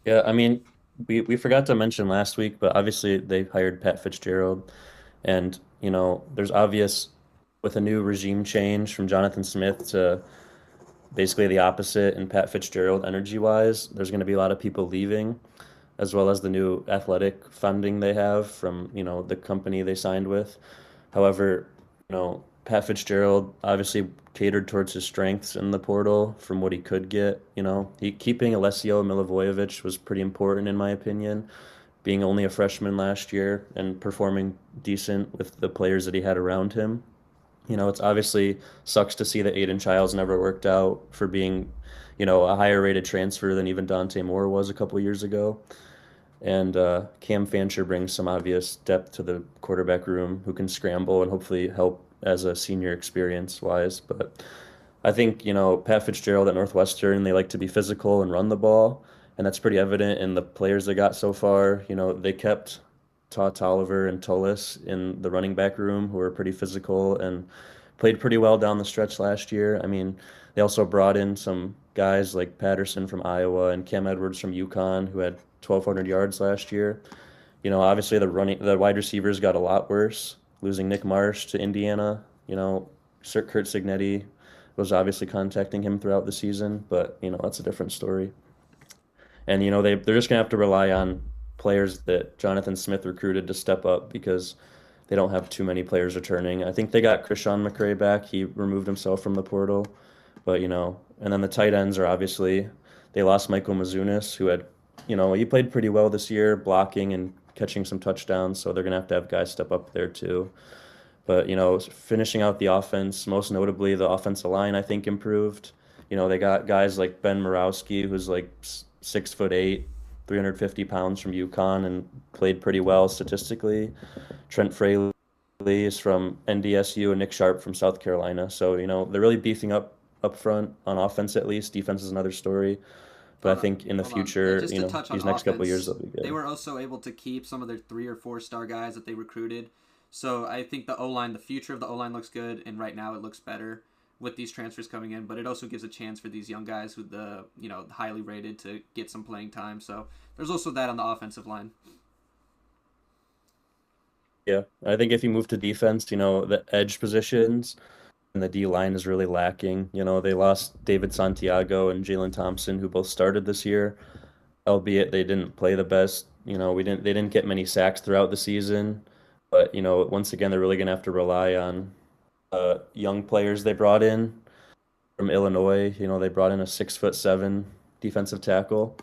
Yeah, I mean, we forgot to mention last week, but obviously they hired Pat Fitzgerald, and there's obvious with a new regime change from Jonathan Smith to basically the opposite in Pat Fitzgerald energy wise. There's going to be a lot of people leaving, as well as the new athletic funding they have from, the company they signed with. However, Pat Fitzgerald obviously catered towards his strengths in the portal from what he could get. He keeping Alessio Milivojevic was pretty important in my opinion, being only a freshman last year and performing decent with the players that he had around him. It's obviously sucks to see that Aiden Childs never worked out for being, a higher rated transfer than even Dante Moore was a couple years ago. And Cam Fancher brings some obvious depth to the quarterback room who can scramble and hopefully help as a senior experience wise. But I think, Pat Fitzgerald at Northwestern, they like to be physical and run the ball. And that's pretty evident in the players they got so far. They kept Todd Tolliver and Tullis in the running back room, who were pretty physical and played pretty well down the stretch last year. I mean, they also brought in some guys like Patterson from Iowa and Cam Edwards from UConn, who had 1,200 yards last year. Obviously the wide receivers got a lot worse, losing Nick Marsh to Indiana. Sir Kurt Signetti was obviously contacting him throughout the season, but that's a different story. And they're just gonna have to rely on players that Jonathan Smith recruited to step up because they don't have too many players returning. I think they got Krishan McCray back. He removed himself from the portal, but and then the tight ends are obviously they lost Michael Mazunis, who had, he played pretty well this year, blocking and catching some touchdowns. So they're gonna have to have guys step up there too. But finishing out the offense, most notably the offensive line, I think improved. They got guys like Ben Morawski, who's like 6'8", 350 pounds from UConn and played pretty well statistically. Trent Fraley is from NDSU and Nick Sharp from South Carolina. So, they're really beefing up front on offense at least. Defense is another story. But I Hold on, think in the hold on. Yeah, future, just to touch on these next couple of years offense, they'll be they good. were also able to keep some of their 3 or 4 star guys that they recruited. So I think the O line, the future of the O line looks good, and right now it looks better with these transfers coming in. But it also gives a chance for these young guys with the highly rated to get some playing time. So there's also that on the offensive line. Yeah. I think if you move to defense, the edge positions and the D line is really lacking. They lost David Santiago and Jalen Thompson, who both started this year, albeit they didn't play the best. They didn't get many sacks throughout the season. But, once again, they're really gonna have to rely on young players they brought in from Illinois. They brought in a 6'7" defensive tackle.